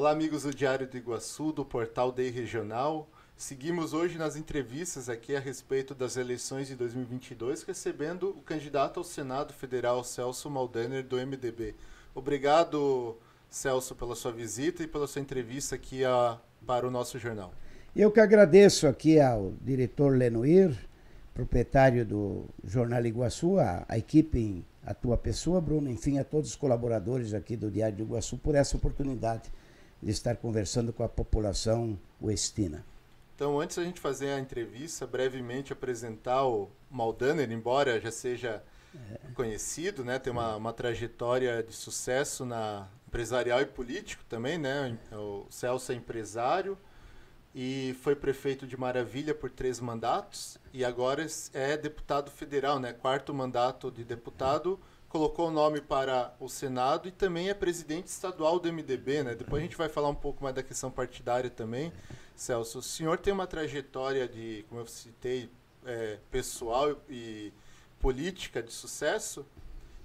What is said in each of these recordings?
Olá, amigos do Diário do Iguaçu, do portal DEI Regional. Seguimos hoje nas entrevistas aqui a respeito das eleições de 2022, recebendo o candidato ao Senado Federal, Celso Maldaner, do MDB. Obrigado, Celso, pela sua visita e pela sua entrevista aqui para o nosso jornal. Eu que agradeço aqui ao diretor Lenoir, proprietário do Jornal Iguaçu, a equipe, a tua pessoa, Bruno, enfim, a todos os colaboradores aqui do Diário do Iguaçu por essa oportunidade de estar conversando com a população uestina. Então, antes da gente fazer a entrevista, brevemente apresentar o Maldaner, embora já seja conhecido, né? Tem uma trajetória de sucesso na empresarial e político também, né? O Celso é empresário e foi prefeito de Maravilha por 3 mandatos e agora é deputado federal, né? 4º mandato de deputado. Colocou o nome para o Senado e também é presidente estadual do MDB, né? Depois a gente vai falar um pouco mais da questão partidária também. Celso, o senhor tem uma trajetória de, como eu citei, pessoal e política de sucesso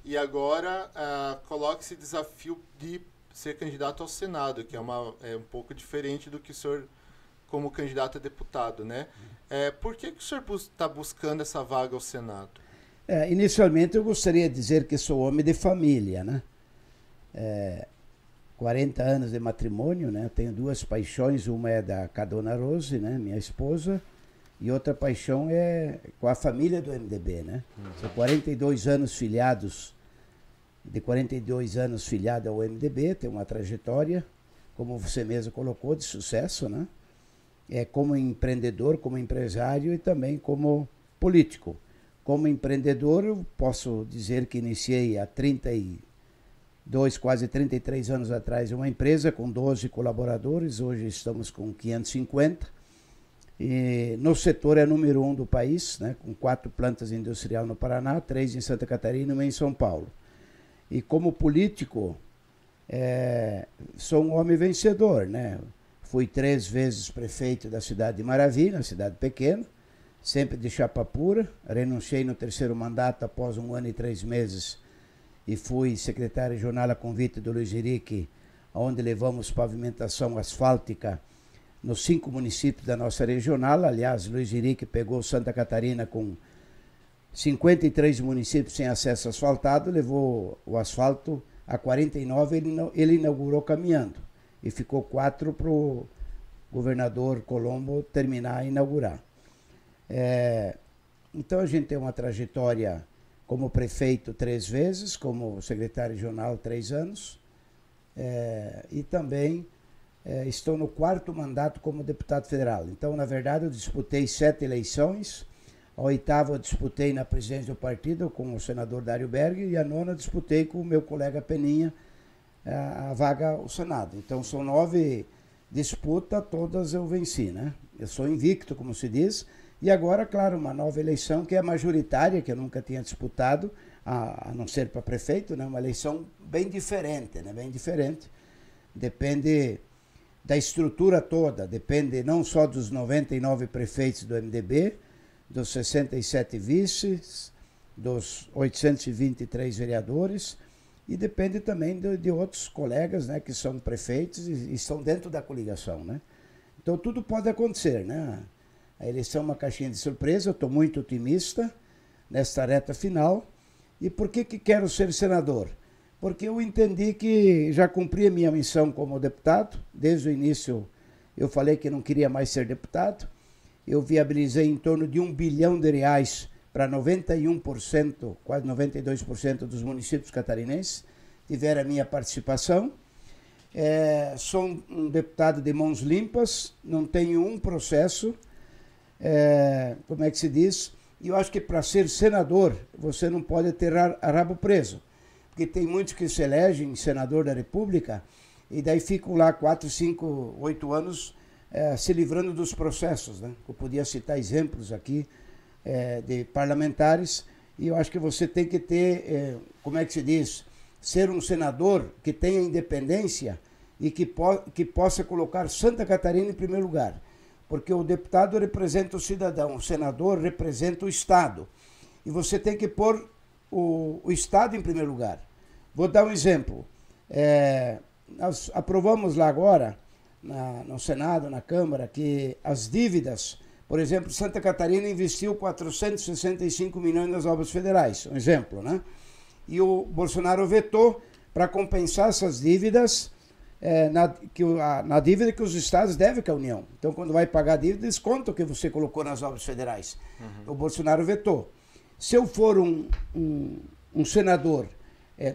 e agora coloca esse desafio de ser candidato ao Senado, que é um pouco diferente do que o senhor como candidato a deputado, né? Por que o senhor está buscando essa vaga ao Senado? Inicialmente eu gostaria de dizer que sou homem de família, né? 40 anos de matrimônio, né? Eu tenho 2 paixões, uma é da Cadona Rose, né? Minha esposa, e outra paixão é com a família do MDB, né? São 42 anos filiados, de 42 anos filiado ao MDB, tem uma trajetória, como você mesmo colocou, de sucesso, né? Como empreendedor, como empresário e também como político. Como empreendedor, eu posso dizer que iniciei há 32, quase 33 anos atrás, uma empresa com 12 colaboradores, hoje estamos com 550. E no setor é número 1 do país, né, com 4 plantas industriais no Paraná, 3 em Santa Catarina e 1 em São Paulo. E como político, sou um homem vencedor, né? Fui 3 vezes prefeito da cidade de Maravilha, cidade pequena, sempre de chapa pura. Renunciei no 3º mandato após 1 ano e 3 meses e fui secretário regional a convite do Luiz Henrique, onde levamos pavimentação asfáltica nos 5 municípios da nossa regional. Aliás, Luiz Henrique pegou Santa Catarina com 53 municípios sem acesso asfaltado, levou o asfalto a 49, ele inaugurou caminhando e ficou 4 para o governador Colombo terminar e inaugurar. Então a gente tem uma trajetória como prefeito 3 vezes, como secretário regional 3 anos, e também estou no 4º mandato como deputado federal. Então, na verdade, eu disputei 7 eleições, a 8ª eu disputei na presidência do partido com o senador Dário Berg e a 9ª disputei com o meu colega Peninha a vaga ao Senado. Então são 9 disputas, todas eu venci, né? Eu sou invicto, como se diz. E agora, claro, uma nova eleição que é majoritária, que eu nunca tinha disputado, a não ser para prefeito, né? Uma eleição bem diferente, né? Bem diferente. Depende da estrutura toda, depende não só dos 99 prefeitos do MDB, dos 67 vices, dos 823 vereadores, e depende também de outros colegas, né, que são prefeitos e estão dentro da coligação, né? Então tudo pode acontecer, né? A eleição é uma caixinha de surpresa, eu estou muito otimista nesta reta final. E por que quero ser senador? Porque eu entendi que já cumpri a minha missão como deputado. Desde o início eu falei que não queria mais ser deputado. Eu viabilizei em torno de R$1 bilhão para 91%, quase 92% dos municípios catarinenses tiveram a minha participação. Sou um deputado de mãos limpas, não tenho um processo, como é que se diz? E eu acho que para ser senador, você não pode ter rabo preso, porque tem muitos que se elegem senador da República e daí ficam lá 4, 5, 8 anos se livrando dos processos, né? Eu podia citar exemplos aqui de parlamentares, e eu acho que você tem que ter, como é que se diz, ser um senador que tenha independência e que possa colocar Santa Catarina em primeiro lugar. Porque o deputado representa o cidadão, o senador representa o Estado. E você tem que pôr o Estado em primeiro lugar. Vou dar um exemplo. nós aprovamos lá agora, no Senado, na Câmara, que as dívidas, por exemplo, Santa Catarina investiu 465 milhões nas obras federais, um exemplo, né? E o Bolsonaro vetou para compensar essas dívidas, na dívida que os estados devem com a União. Então, quando vai pagar a dívida, desconta o que você colocou nas obras federais. O Bolsonaro vetou. Se eu for um senador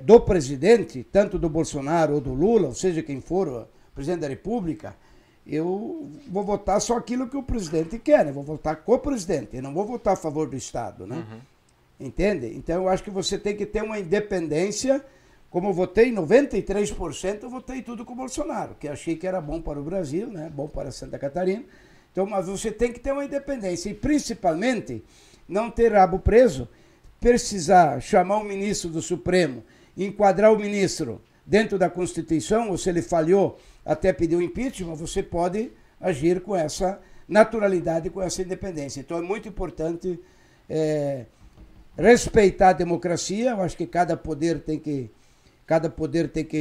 do presidente, tanto do Bolsonaro ou do Lula, ou seja, quem for o presidente da República, eu vou votar só aquilo que o presidente quer, né? Vou votar com o presidente, eu não vou votar a favor do Estado, né? Entende? Então, eu acho que você tem que ter uma independência. Como eu votei 93%, eu votei tudo com o Bolsonaro, que achei que era bom para o Brasil, né? Bom para Santa Catarina. Então, mas você tem que ter uma independência e, principalmente, não ter rabo preso, precisar chamar o ministro do Supremo, enquadrar o ministro dentro da Constituição, ou se ele falhou, até pedir o impeachment, você pode agir com essa naturalidade, com essa independência. Então, é muito importante respeitar a democracia. Eu acho que cada poder tem que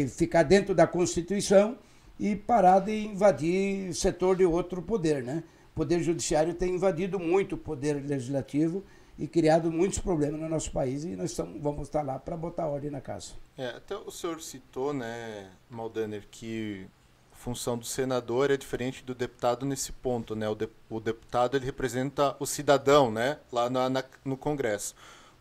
ficar dentro da Constituição e parar de invadir setor de outro poder, né? O Poder Judiciário tem invadido muito o Poder Legislativo e criado muitos problemas no nosso país, e nós vamos estar lá para botar ordem na casa. Até o senhor citou, né, Maldaner, que a função do senador é diferente do deputado nesse ponto, né? O deputado, ele representa o cidadão, né, lá no Congresso.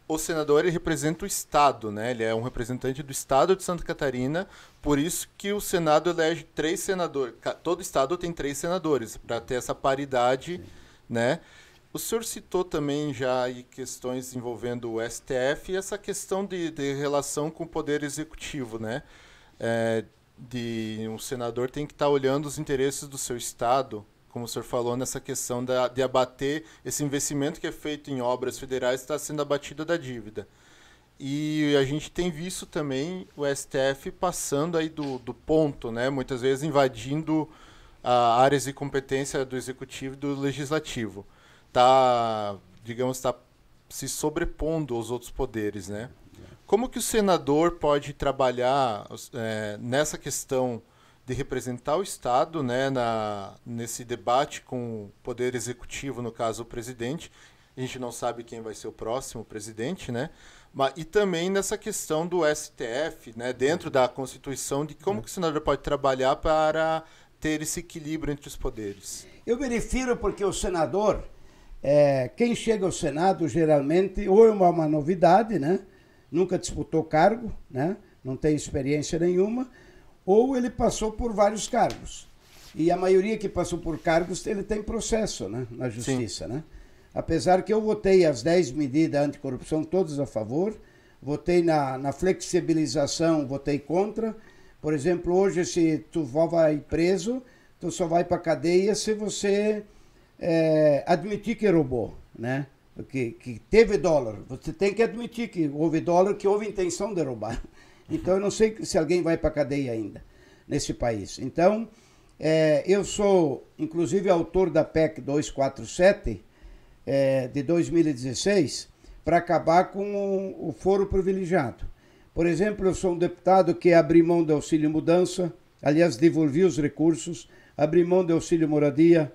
O senador, ele representa o Estado, né? Ele é um representante do Estado de Santa Catarina, por isso que o Senado elege 3 senadores. Todo Estado tem 3 senadores, para ter essa paridade, né? O senhor citou também já aí questões envolvendo o STF e essa questão de relação com o Poder Executivo, né? Um senador tem que estar olhando os interesses do seu Estado, como o senhor falou, nessa questão de abater esse investimento que é feito em obras federais, está sendo abatido da dívida. E a gente tem visto também o STF passando aí do ponto, né? Muitas vezes invadindo áreas de competência do Executivo e do Legislativo. Está se sobrepondo aos outros poderes, né? Como que o senador pode trabalhar nessa questão de representar o Estado, né, nesse debate com o Poder Executivo, no caso o presidente? A gente não sabe quem vai ser o próximo presidente, né? E também nessa questão do STF, né, dentro da Constituição, de como que o senador pode trabalhar para ter esse equilíbrio entre os poderes. Eu me refiro porque o senador, quem chega ao Senado geralmente ou é uma novidade, né? Nunca disputou cargo, né? Não tem experiência nenhuma, ou ele passou por vários cargos. E a maioria que passou por cargos, ele tem processo, né, na justiça, né? Apesar que eu votei as 10 medidas anticorrupção, todas a favor, votei na flexibilização, votei contra. Por exemplo, hoje, se tu vai preso, tu só vai para a cadeia se você admitir que roubou, né? Que teve dólar. Você tem que admitir que houve dólar, que houve intenção de roubar. Então, eu não sei se alguém vai para a cadeia ainda nesse país. Então, eu sou, inclusive, autor da PEC 247 de 2016 para acabar com o foro privilegiado. Por exemplo, eu sou um deputado que abri mão do auxílio mudança, aliás, devolvi os recursos, abri mão do auxílio moradia,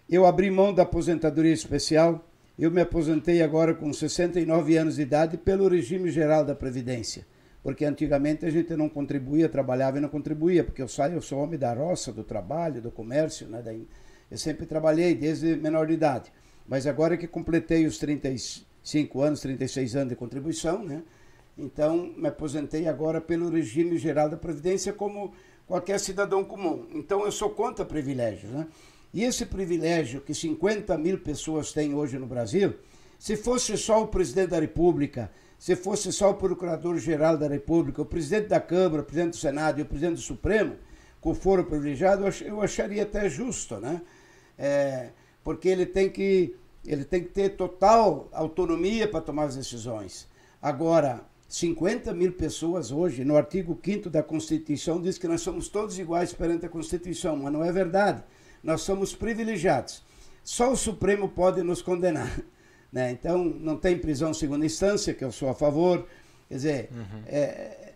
eu abri mão da aposentadoria especial, eu me aposentei agora com 69 anos de idade pelo regime geral da Previdência. Porque antigamente a gente não contribuía, trabalhava e não contribuía, porque eu sou homem da roça, do trabalho, do comércio, né? Eu sempre trabalhei desde menor de idade. Mas agora que completei os 35 anos, 36 anos de contribuição, né? Então me aposentei agora pelo regime geral da Previdência como qualquer cidadão comum. Então eu sou contra privilégios, né? E esse privilégio que 50 mil pessoas têm hoje no Brasil, se fosse só o presidente da República, se fosse só o Procurador-Geral da República, o presidente da Câmara, o presidente do Senado e o presidente do Supremo, com foro privilegiado, eu acharia até justo, né? Porque ele tem que ter total autonomia para tomar as decisões. Agora, 50 mil pessoas hoje, no artigo 5º da Constituição, diz que nós somos todos iguais perante a Constituição, mas não é verdade. Nós somos privilegiados. Só o Supremo pode nos condenar. Né? Então, não tem prisão em segunda instância, que eu sou a favor, Quer dizer,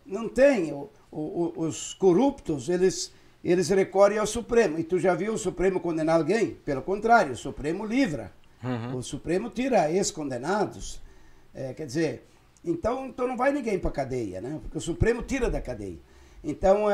não tem. Os corruptos, eles recorrem ao Supremo. E tu já viu o Supremo condenar alguém? Pelo contrário, o Supremo livra. O Supremo tira ex-condenados. Quer dizer, então não vai ninguém para a cadeia, né? Porque o Supremo tira da cadeia. Então,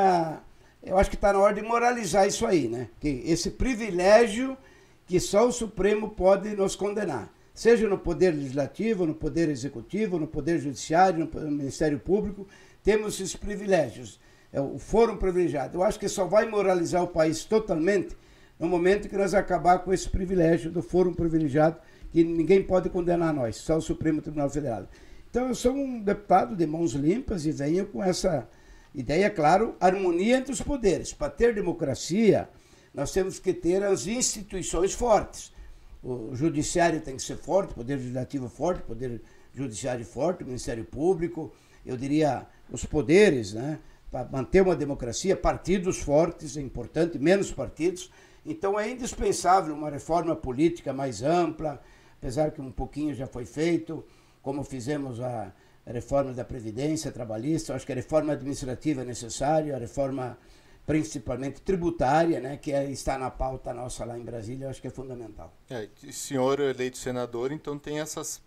eu acho que está na hora de moralizar isso aí, né? Que esse privilégio que só o Supremo pode nos condenar. Seja no Poder Legislativo, no Poder Executivo, no Poder Judiciário, no Ministério Público, temos esses privilégios. O fórum privilegiado. Eu acho que só vai moralizar o país totalmente no momento que nós acabar com esse privilégio do fórum privilegiado, que ninguém pode condenar nós, só o Supremo Tribunal Federal. Então eu sou um deputado de mãos limpas e venho com essa ideia, claro, harmonia entre os poderes. Para ter democracia, nós temos que ter as instituições fortes. O judiciário tem que ser forte, o poder legislativo forte, o poder judiciário forte, o Ministério Público, eu diria os poderes, né? Para manter uma democracia, partidos fortes, é importante, menos partidos. Então é indispensável uma reforma política mais ampla, apesar que um pouquinho já foi feito, como fizemos a reforma da Previdência Trabalhista. Acho que a reforma administrativa é necessária, a reforma principalmente tributária, né, que está na pauta nossa lá em Brasília, eu acho que é fundamental. O senhor eleito senador, então tem essas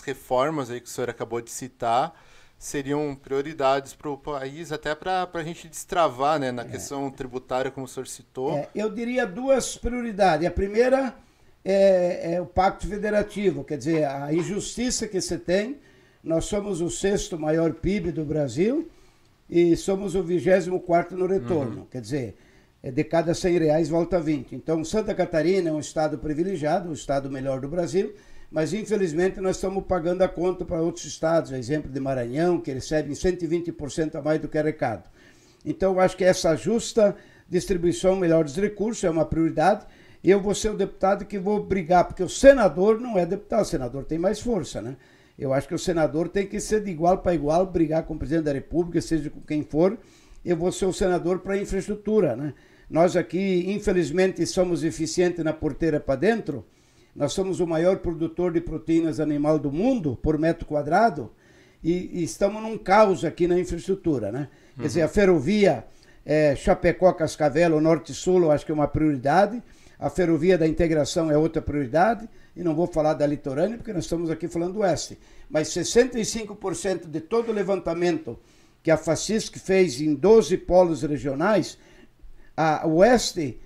reformas aí que o senhor acabou de citar, seriam prioridades para o país, até para a gente destravar, né, na questão tributária, como o senhor citou. Eu diria duas prioridades. A primeira é o Pacto Federativo, quer dizer, a injustiça que você tem. Nós somos o 6º maior PIB do Brasil e somos o 24º no retorno. Quer dizer, de cada R$100 volta 20. Então, Santa Catarina é um estado privilegiado, o estado melhor do Brasil, mas infelizmente nós estamos pagando a conta para outros estados, exemplo de Maranhão, que recebem 120% a mais do que arrecado. Então, eu acho que essa justa distribuição melhor dos recursos é uma prioridade. E eu vou ser o deputado que vou brigar, porque o senador não é deputado, o senador tem mais força, né? Eu acho que o senador tem que ser de igual para igual, brigar com o presidente da República, seja com quem for. Eu vou ser o senador para a infraestrutura, né? Nós aqui, infelizmente, somos eficientes na porteira para dentro. Nós somos o maior produtor de proteínas animal do mundo, por metro quadrado, e estamos num caos aqui na infraestrutura, né? Quer dizer, a ferrovia Chapecó-Cascavel, o Norte-Sul, eu acho que é uma prioridade. A ferrovia da integração é outra prioridade, e não vou falar da litorânea, porque nós estamos aqui falando do oeste. Mas 65% de todo o levantamento que a FACISC fez em 12 polos regionais, o oeste,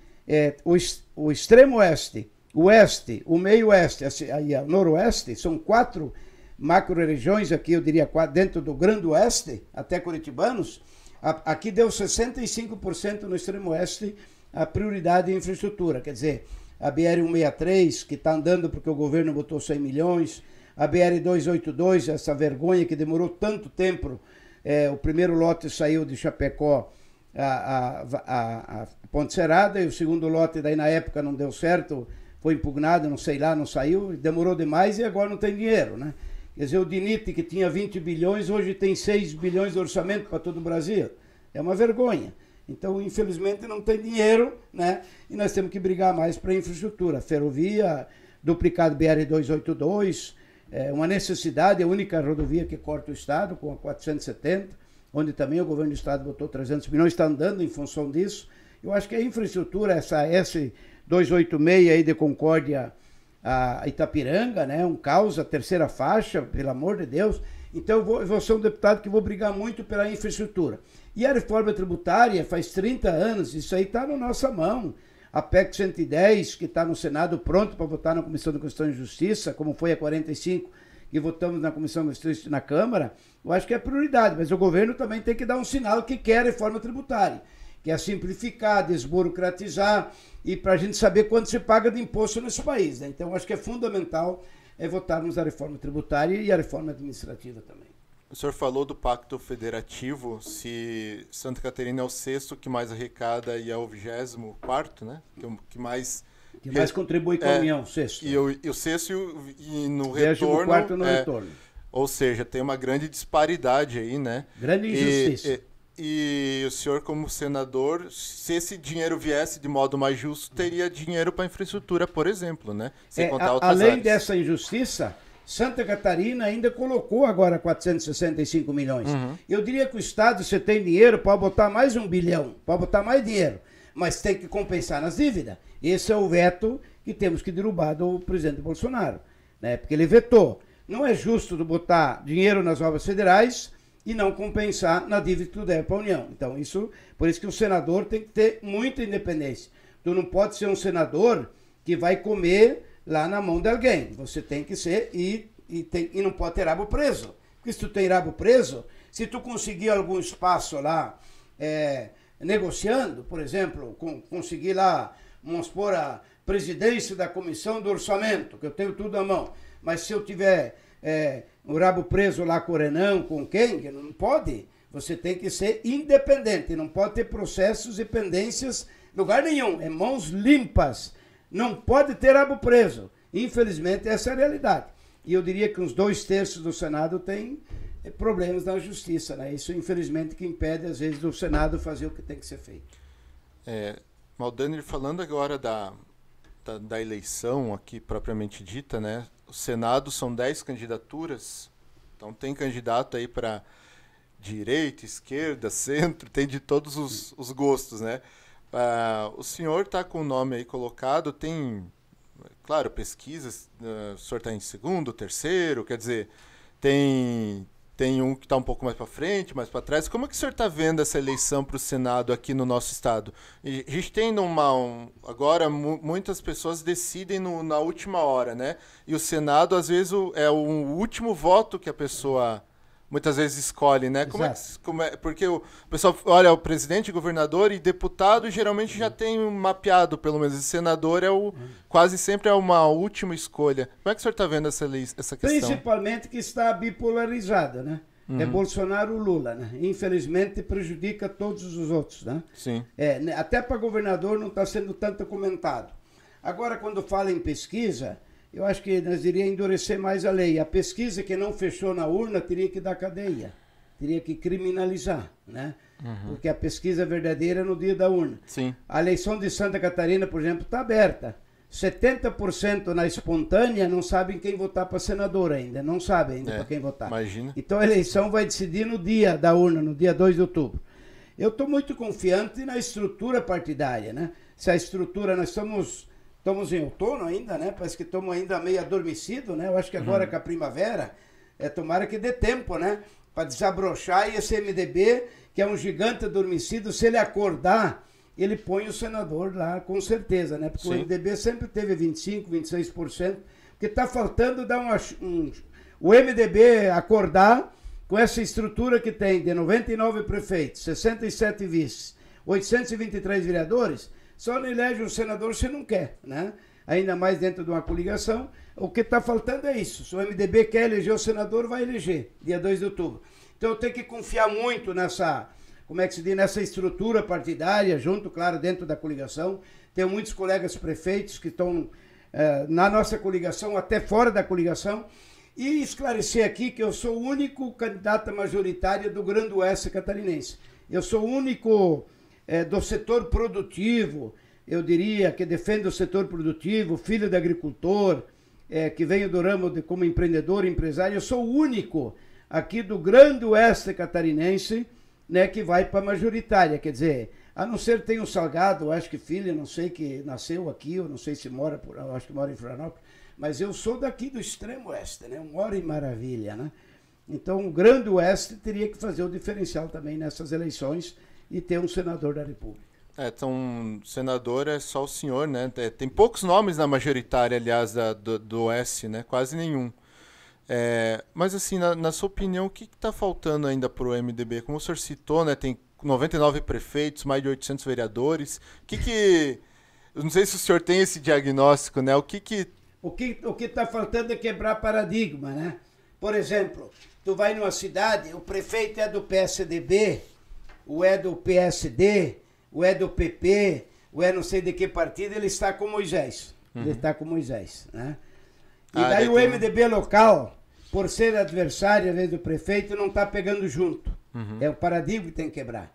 o extremo oeste, o oeste, o meio oeste e o noroeste, são 4 macro-regiões aqui, eu diria, dentro do Grande Oeste, até Curitibanos. Aqui deu 65% no extremo oeste, a prioridade em infraestrutura, quer dizer, a BR-163, que está andando porque o governo botou 100 milhões, a BR-282, essa vergonha que demorou tanto tempo, o primeiro lote saiu de Chapecó a Ponte Serrada, e o segundo lote daí na época não deu certo, foi impugnado, não sei lá, não saiu, demorou demais e agora não tem dinheiro, né? Quer dizer, o DINIT, que tinha 20 bilhões, hoje tem 6 bilhões de orçamento para todo o Brasil. É uma vergonha. Então, infelizmente, não tem dinheiro, né? E nós temos que brigar mais para a infraestrutura. Ferrovia, duplicado BR-282, é uma necessidade, a única rodovia que corta o estado, com a 470, onde também o governo do estado botou 300 milhões, está andando em função disso. Eu acho que a infraestrutura, essa S286 aí de Concórdia a Itapiranga, né? Um caos, a terceira faixa, pelo amor de Deus. Então eu vou ser um deputado que vou brigar muito pela infraestrutura. E a reforma tributária, faz 30 anos, isso aí está na nossa mão. A PEC 110, que está no Senado pronto para votar na Comissão de Constituição e Justiça, como foi a 45, que votamos na Comissão de Justiça na Câmara, eu acho que é prioridade, mas o governo também tem que dar um sinal que quer a reforma tributária, que é simplificar, desburocratizar, e para a gente saber quanto se paga de imposto nesse país, né? Então, eu acho que é fundamental votarmos a reforma tributária e a reforma administrativa também. O senhor falou do Pacto Federativo, se Santa Catarina é o 6º que mais arrecada e é o 24º, né? Que mais contribui com a União, o 6º. E o 6º e no retorno... 24º no retorno. Ou seja, tem uma grande disparidade aí, né? Grande injustiça. E o senhor, como senador, se esse dinheiro viesse de modo mais justo, teria dinheiro para infraestrutura, por exemplo, né? Sem contar outras além áreas. dessa injustiça, Santa Catarina ainda colocou agora 465 milhões. Eu diria que o Estado, se tem dinheiro, pode botar mais 1 bilhão, pode botar mais dinheiro, mas tem que compensar nas dívidas. Esse é o veto que temos que derrubar do presidente Bolsonaro, né? Porque ele vetou. Não é justo botar dinheiro nas obras federais e não compensar na dívida que tu deve para a União. Então, por isso que o senador tem que ter muita independência. Tu não pode ser um senador que vai comer lá na mão de alguém. Você tem que ser e não pode ter rabo preso. Porque se tu tem rabo preso, se tu conseguir algum espaço lá negociando, por exemplo, conseguir lá, vamos supor, a presidência da comissão do orçamento, que eu tenho tudo à mão, mas se eu tiver o rabo preso lá com o Renan, com quem, que não pode, você tem que ser independente, não pode ter processos e pendências em lugar nenhum, é mãos limpas. Não pode ter rabo preso. Infelizmente, essa é a realidade. E eu diria que uns 2/3 do Senado tem problemas na justiça, né? Isso, infelizmente, que impede, às vezes, do Senado fazer o que tem que ser feito. Maldaner, falando agora da eleição aqui propriamente dita, né? O Senado são 10 candidaturas, então tem candidato aí para direita, esquerda, centro, tem de todos os gostos, né? O senhor está com o nome aí colocado, tem, claro, pesquisas, o senhor está em segundo, terceiro, quer dizer, tem um que está um pouco mais para frente, mais para trás. Como é que o senhor está vendo essa eleição para o Senado aqui no nosso estado? E a gente tem agora muitas pessoas decidem na última hora, né? E o Senado, às vezes, é o último voto que a pessoa muitas vezes escolhe, né? Porque o pessoal olha o presidente, governador e deputado geralmente já tem mapeado, pelo menos. E senador quase sempre é uma última escolha. Como é que o senhor está vendo essa questão? Principalmente que está bipolarizada, né? É Bolsonaro ou Lula, né? Infelizmente prejudica todos os outros, né? Sim. Até para governador não está sendo tanto comentado. Agora, quando fala em pesquisa, eu acho que nós iríamos endurecer mais a lei. A pesquisa que não fechou na urna teria que dar cadeia, teria que criminalizar, né? Porque a pesquisa verdadeira é no dia da urna. Sim. A eleição de Santa Catarina, por exemplo, está aberta. 70% na espontânea não sabem quem votar para senador ainda, não sabem ainda para quem votar. Imagina. Então a eleição vai decidir no dia da urna, no dia 2 de outubro. Eu estou muito confiante na estrutura partidária, né? Se a estrutura, nós estamos em outono ainda, né? Parece que estamos ainda meio adormecidos, né? Eu acho que agora com a primavera, tomara que dê tempo, né? Para desabrochar e esse MDB, que é um gigante adormecido, se ele acordar, ele põe o senador lá, com certeza, né? Porque o MDB sempre teve 25%, 26%, porque está faltando dar o MDB acordar com essa estrutura que tem de 99 prefeitos, 67 vices, 823 vereadores, só não elege um senador se não quer, né? Ainda mais dentro de uma coligação. O que está faltando é isso. Se o MDB quer eleger o senador, vai eleger, dia 2 de outubro. Então eu tenho que confiar muito nessa, nessa estrutura partidária, junto, claro, dentro da coligação. Tenho muitos colegas prefeitos que estão na nossa coligação, até fora da coligação. E esclarecer aqui que eu sou o único candidato majoritário do Grande Oeste catarinense. Eu sou o único do setor produtivo, eu diria, que defende o setor produtivo, filho de agricultor, que venho do ramo como empreendedor, empresário. Eu sou o único aqui do Grande Oeste catarinense, né, que vai para a majoritária. Quer dizer, a não ser tem um Salgado, acho que filho, não sei, que nasceu aqui, eu não sei se mora, acho que mora em Florianópolis, mas eu sou daqui do extremo oeste, né? Moro em Maravilha, né? Então o Grande Oeste teria que fazer o diferencial também nessas eleições e ter um senador da República. Então, senador é só o senhor, né? Tem poucos nomes na majoritária, aliás, do Oeste, né? Quase nenhum. Mas assim, na sua opinião, o que está faltando ainda para o MDB? Como o senhor citou, né? Tem 99 prefeitos, mais de 800 vereadores. Eu não sei se o senhor tem esse diagnóstico, né? O que está faltando é quebrar paradigma, né? Por exemplo, tu vai numa cidade, o prefeito é do PSDB, ou é do PSD, ou é do PP, ou é não sei de que partido, ele está com Moisés. Ele está com Moisés, né? E daí o MDB local, por ser adversário, às vezes, do prefeito, não está pegando junto. É o paradigma que tem que quebrar.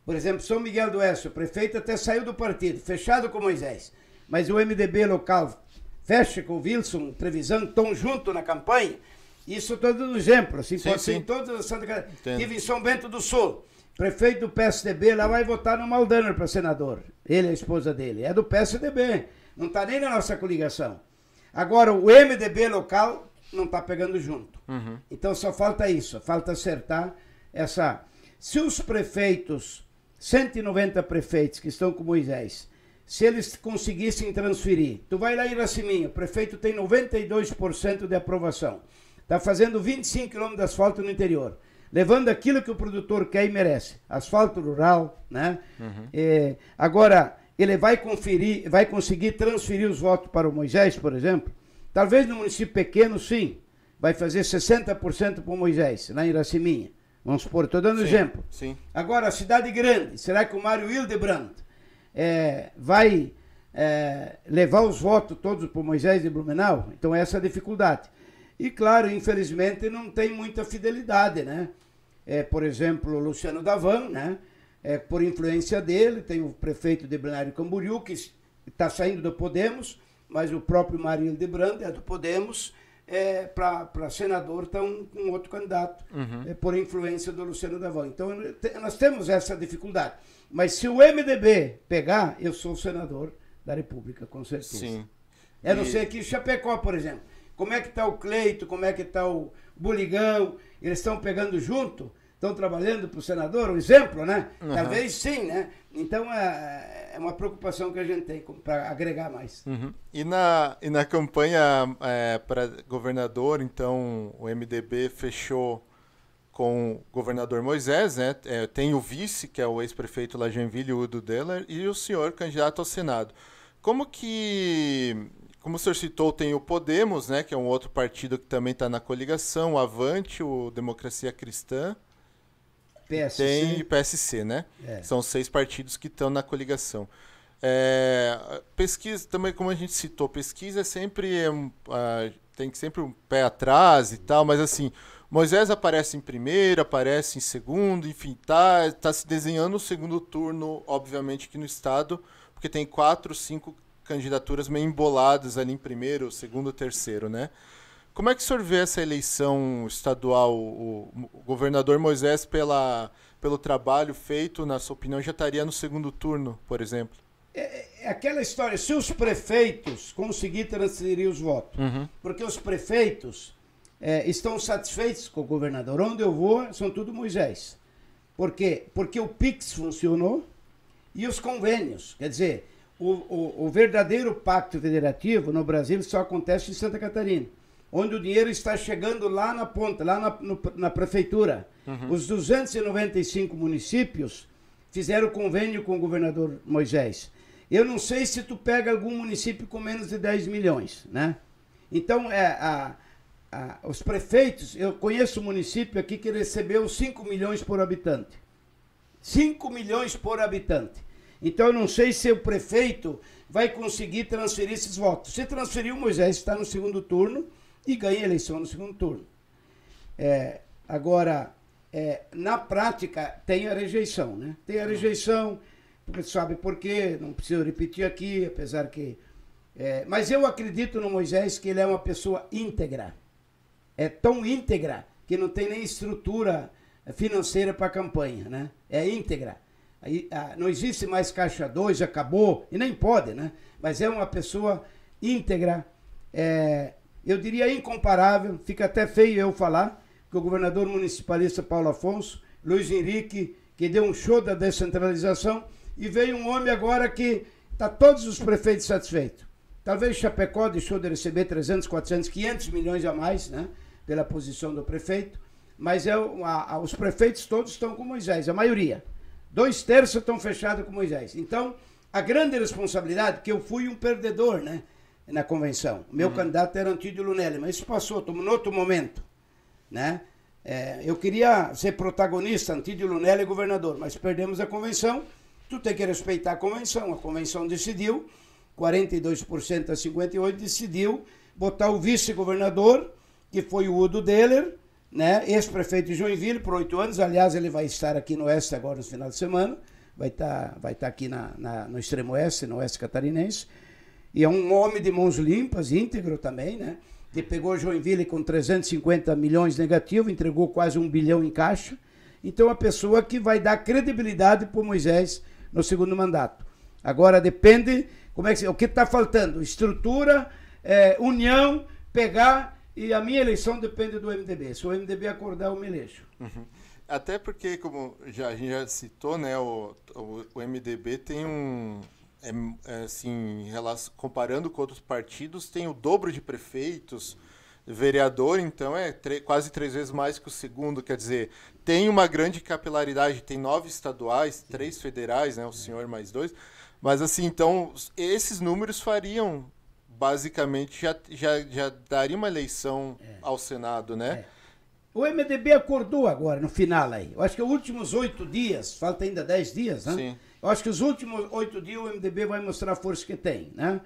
Por exemplo, São Miguel do Oeste, o prefeito até saiu do partido, fechado com Moisés. Mas o MDB local Fecha com o Wilson, Trevisan, estão juntos na campanha. Isso eu estou dando exemplo, assim, pode ser em toda a Santa Catarina. Tive em São Bento do Sul, prefeito do PSDB lá vai votar no Maldaner para senador. Ele e a esposa dele, é do PSDB, não está nem na nossa coligação. Agora, o MDB local não está pegando junto. Então só falta isso, falta acertar essa... Se os prefeitos, 190 prefeitos que estão com Moisés, se eles conseguissem transferir, tu vai lá em Iraceminha, o prefeito tem 92% de aprovação, está fazendo 25 km de asfalto no interior, levando aquilo que o produtor quer e merece, asfalto rural, né? Agora, ele vai conseguir transferir os votos para o Moisés, por exemplo, talvez no município pequeno, sim, vai fazer 60% para o Moisés, lá em Iraceminha, vamos supor, estou dando exemplo. Sim. Agora, a cidade grande, será que o Mário Hildebrand vai levar os votos todos para o Moisés de Blumenau? Então essa é a dificuldade. E claro, infelizmente não tem muita fidelidade, né? Por exemplo, o Luciano Davan, né? Por influência dele, tem o prefeito de Balneário Camboriú, que está saindo do Podemos, mas o próprio Mário Hildebrand é do Podemos, para senador está um outro candidato, por influência do Luciano Davan. Então nós temos essa dificuldade. Mas se o MDB pegar, eu sou senador da República, com certeza. Sim. Eu não sei aqui em Chapecó, por exemplo. Como é que está o Cleito, como é que está o Buligão? Eles estão pegando junto? Estão trabalhando para o senador? Um exemplo, né? Talvez sim, né? Então é uma preocupação que a gente tem para agregar mais. E na campanha para governador, então o MDB fechou com o governador Moisés, né? Tem o vice, que é o ex-prefeito lá de Joinville, o Udo Deller, e o senhor candidato ao Senado. Como o senhor citou, tem o Podemos, né? Que é um outro partido que também está na coligação, o Avante, o Democracia Cristã, PSC. tem o PSC, né? São 6 partidos que estão na coligação. Pesquisa, também como a gente citou, pesquisa sempre tem sempre um pé atrás e tal, mas assim, Moisés aparece em primeiro, aparece em segundo, enfim, tá se desenhando o segundo turno, obviamente, aqui no estado, porque tem 4, 5 candidaturas meio emboladas ali em primeiro, segundo, terceiro, né? Como é que o senhor vê essa eleição estadual? O governador Moisés, pelo trabalho feito, na sua opinião, já estaria no segundo turno, por exemplo? É aquela história, se os prefeitos conseguirem transferir os votos, porque os prefeitos estão satisfeitos com o governador. Onde eu vou, são tudo Moisés. Por quê? Porque o PIX funcionou e os convênios. Quer dizer, o verdadeiro pacto federativo no Brasil só acontece em Santa Catarina, onde o dinheiro está chegando lá na ponta, lá na prefeitura. Os 295 municípios fizeram convênio com o governador Moisés. Eu não sei se tu pega algum município com menos de 10 milhões, né? Então, os prefeitos, eu conheço um município aqui que recebeu 5 milhões por habitante. 5 milhões por habitante. Então, eu não sei se o prefeito vai conseguir transferir esses votos. Se transferir, o Moisés está no segundo turno e ganha a eleição no segundo turno. Agora, na prática, tem a rejeição, né? Tem a rejeição, porque sabe por quê, não preciso repetir aqui, apesar que... mas eu acredito no Moisés que ele é uma pessoa íntegra. É tão íntegra que não tem nem estrutura financeira para a campanha, né? É íntegra. Não existe mais caixa 2, acabou, e nem pode, né? Mas é uma pessoa íntegra, eu diria incomparável, fica até feio eu falar, que o governador municipalista Paulo Afonso, Luiz Henrique, que deu um show da descentralização, e veio um homem agora que está todos os prefeitos satisfeitos. Talvez Chapecó deixou de receber 300, 400, 500 milhões a mais, né? Pela posição do prefeito, mas os prefeitos todos estão com Moisés, a maioria. 2/3 estão fechados com Moisés. Então, a grande responsabilidade, que eu fui um perdedor, né, na convenção. O meu candidato era Antídio Lunelli, mas isso passou, estamos em outro momento, né? Eu queria ser protagonista, Antídio Lunelli governador, mas perdemos a convenção. Tu tem que respeitar a convenção decidiu, 42% a 58%, decidiu botar o vice-governador, que foi o Udo Deller, né, ex-prefeito de Joinville, por 8 anos. Aliás, ele vai estar aqui no Oeste agora no final de semana, vai estar aqui no extremo oeste, no Oeste catarinense. e é um homem de mãos limpas, íntegro também, né? Que pegou Joinville com 350 milhões negativo, entregou quase 1 bilhão em caixa. Então, a pessoa que vai dar credibilidade para o Moisés no segundo mandato. Agora, depende, o que está faltando? Estrutura, união, pegar, e a minha eleição depende do MDB. Se o MDB acordar, eu me elejo. Uhum. Até porque, como a gente já citou, né, o MDB tem assim, comparando com outros partidos, tem o dobro de prefeitos, vereador, então quase 3 vezes mais que o segundo, quer dizer, tem uma grande capilaridade, tem 9 estaduais, 3 federais, né, o senhor mais 2, mas assim, então, esses números fariam, basicamente, já daria uma eleição ao Senado, né? O MDB acordou agora, no final aí. Eu acho que os últimos 8 dias, falta ainda 10 dias, né? Sim. Eu acho que os últimos 8 dias o MDB vai mostrar a força que tem, né?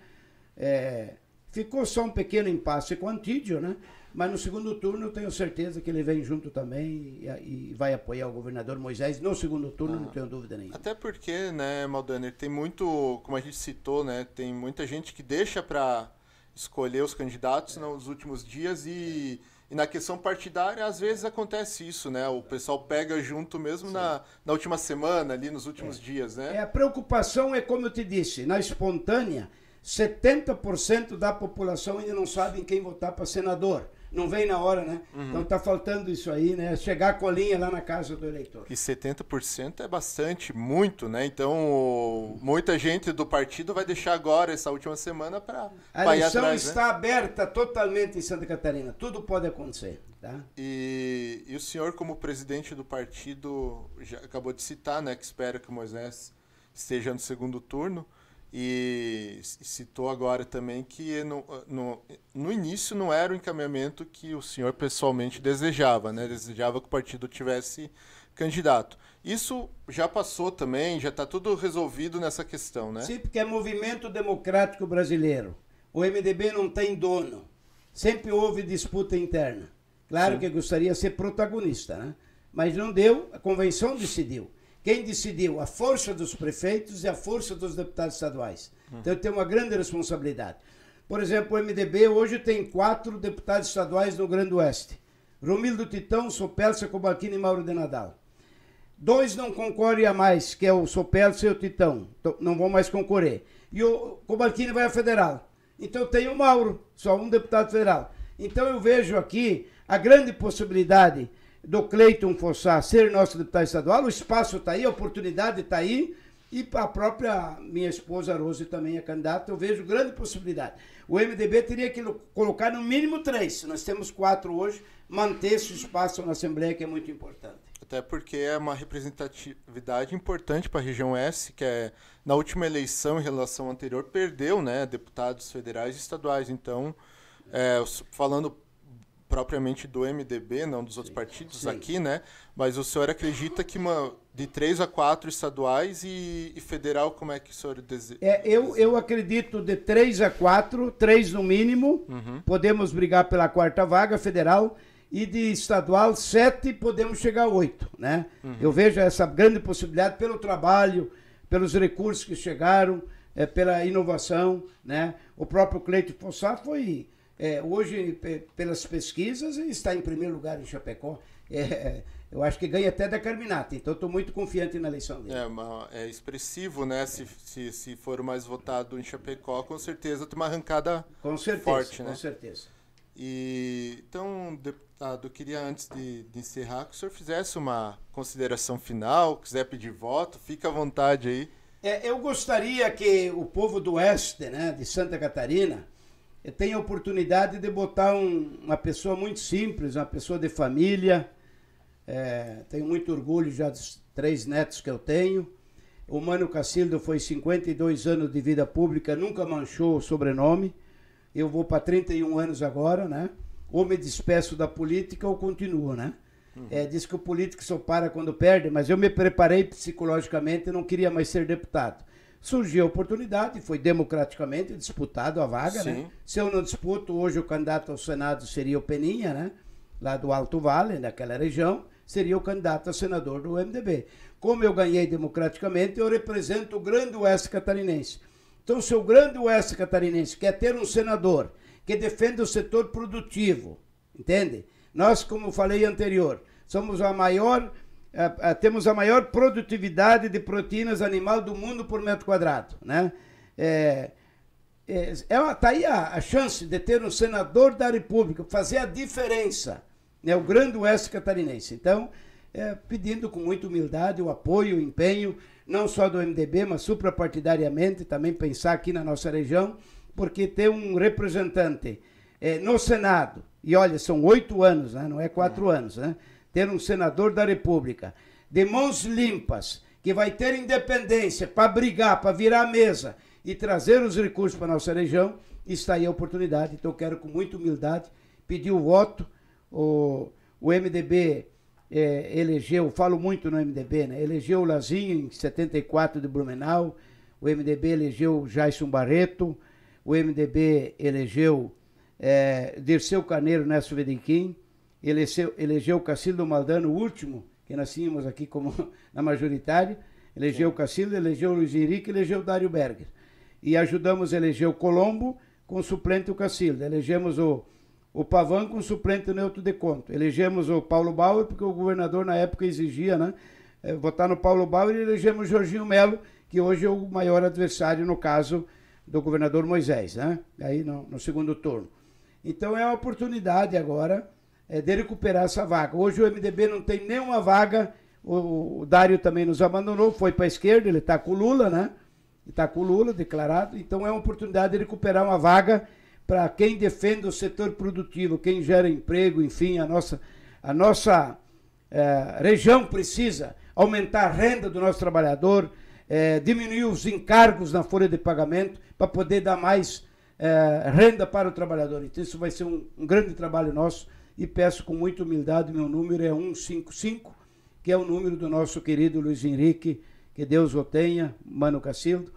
Ficou só um pequeno impasse com o Antídio, né? Mas no segundo turno eu tenho certeza que ele vem junto também e vai apoiar o governador Moisés no segundo turno, não tenho dúvida nenhuma. Até porque, né, Maldaner, tem muito, como a gente citou, né? Tem muita gente que deixa para escolher os candidatos nos últimos dias e na questão partidária, às vezes acontece isso, né? O pessoal pega junto mesmo na última semana, ali nos últimos dias, né? A preocupação é, como eu te disse, na espontânea, 70% da população ainda não sabe em quem votar para senador. Não vem na hora, né? Uhum. Então tá faltando isso aí, né? Chegar a colinha lá na casa do eleitor. E 70% é bastante, muito, né? Então, muita gente do partido vai deixar agora, essa última semana, para ir atrás. A eleição está aberta totalmente em Santa Catarina. Tudo pode acontecer, tá? E o senhor, como presidente do partido, já acabou de citar, né? Que espera que o Moisés esteja no segundo turno. E citou agora também que no início não era o encaminhamento que o senhor pessoalmente desejava, né? Desejava que o partido tivesse candidato. Isso já passou também, já está tudo resolvido nessa questão, né? Sim, porque é movimento democrático brasileiro. O MDB não tem dono. Sempre houve disputa interna. Claro que gostaria de ser protagonista, né? Mas não deu, a convenção decidiu. Quem decidiu? A força dos prefeitos e a força dos deputados estaduais. Então tem uma grande responsabilidade. Por exemplo, o MDB hoje tem 4 deputados estaduais no Grande Oeste. Romildo Titão, Sopelsa, Cobalcini e Mauro de Nadal. 2 não concorrem a mais, que é o Sopelsa e o Titão. Então, não vão mais concorrer. E o Cobalcini vai a federal. Então tem o Mauro, só um deputado federal. Então eu vejo aqui a grande possibilidade do Cleiton Fossá ser nosso deputado estadual, o espaço está aí, a oportunidade está aí, e a própria minha esposa Rose também é candidata, eu vejo grande possibilidade. O MDB teria que colocar no mínimo 3, nós temos 4 hoje, manter esse espaço na Assembleia, que é muito importante. Até porque é uma representatividade importante para a região S, que na última eleição, em relação à anterior, perdeu, né, deputados federais e estaduais. Então, falando propriamente do MDB, não dos outros partidos aqui, né? Mas o senhor acredita que de 3 a 4 estaduais e federal, como é que o senhor deseja? Eu acredito de 3 a 4, 3 no mínimo, podemos brigar pela 4ª vaga federal, e de estadual 7, podemos chegar a 8, né? Eu vejo essa grande possibilidade pelo trabalho, pelos recursos que chegaram, pela inovação, né? O próprio Cleiton Fossá foi... hoje, pelas pesquisas, ele está em primeiro lugar em Chapecó. Eu acho que ganha até da Carminati, então estou muito confiante na eleição dele. É expressivo, né? Se for o mais votado em Chapecó, com certeza tem uma arrancada forte, né? Com certeza. Então, deputado, eu queria, antes de encerrar, que o senhor fizesse uma consideração final, quiser pedir voto, fica à vontade aí. Eu gostaria que o povo do Oeste, né, de Santa Catarina, tenha a oportunidade de botar uma pessoa muito simples, uma pessoa de família. Tenho muito orgulho já dos 3 netos que eu tenho. O Mano Cacildo foi 52 anos de vida pública, nunca manchou o sobrenome. Eu vou para 31 anos agora, né? Ou me despeço da política ou continuo, né? Diz que o político só para quando perde, mas eu me preparei psicologicamente e não queria mais ser deputado. Surgiu a oportunidade, foi democraticamente disputado a vaga, né? Se eu não disputo, hoje o candidato ao Senado seria o Peninha, né? Lá do Alto Vale, daquela região, seria o candidato a senador do MDB. Como eu ganhei democraticamente, eu represento o Grande Oeste catarinense. Então, se o grande oeste catarinense quer ter um senador que defenda o setor produtivo, entende? Nós, como falei anterior, somos temos a maior produtividade de proteínas animais do mundo por metro quadrado, né? Tá aí a chance de ter um senador da República, fazer a diferença, né? O grande oeste catarinense. Então, pedindo com muita humildade o apoio, o empenho, não só do MDB, mas suprapartidariamente, também pensar aqui na nossa região, porque ter um representante no Senado, e olha, são 8 anos, né? Não é 4 anos, né? Ter um senador da República de mãos limpas, que vai ter independência para brigar, para virar a mesa e trazer os recursos para a nossa região, está aí a oportunidade. Então eu quero com muita humildade pedir o voto. O MDB elegeu, falo muito no MDB, né? Elegeu o Lazinho em 74 de Blumenau, o MDB elegeu Jason Barreto, o MDB elegeu Dirceu Carneiro Nesso Vedenquim, elegeu o Cacildo Maldano, o último, que nós tínhamos aqui como na majoritária, elegeu o Cacildo, elegeu o Luiz Henrique, elegeu o Dário Berger. E ajudamos a eleger o Colombo com o suplente o Cacildo. Elegemos o Pavan com o suplente o Neuto de Conto. Elegemos o Paulo Bauer, porque o governador na época exigia, né, votar no Paulo Bauer, e elegemos o Jorginho Melo, que hoje é o maior adversário, no caso do governador Moisés, né, aí no segundo turno. Então é uma oportunidade agora de recuperar essa vaga. Hoje o MDB não tem nenhuma vaga, o Dário também nos abandonou, foi para a esquerda, ele está com o Lula, né? Está com o Lula declarado, então é uma oportunidade de recuperar uma vaga para quem defende o setor produtivo, quem gera emprego, enfim, a nossa região precisa aumentar a renda do nosso trabalhador, diminuir os encargos na folha de pagamento para poder dar mais renda para o trabalhador. Então isso vai ser um grande trabalho nosso e peço com muita humildade, meu número é 155, que é o número do nosso querido Luiz Henrique, que Deus o tenha, Mano Cacildo,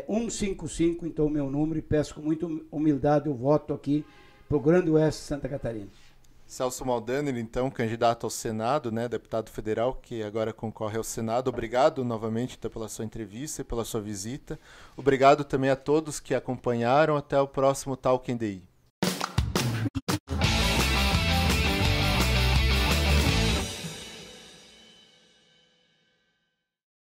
155, então o meu número, e peço com muita humildade o voto aqui para o Grande Oeste de Santa Catarina. Celso Maldaner, então, candidato ao Senado, né, deputado federal, que agora concorre ao Senado. Obrigado novamente pela sua entrevista e pela sua visita. Obrigado também a todos que acompanharam. Até o próximo Talk NDI.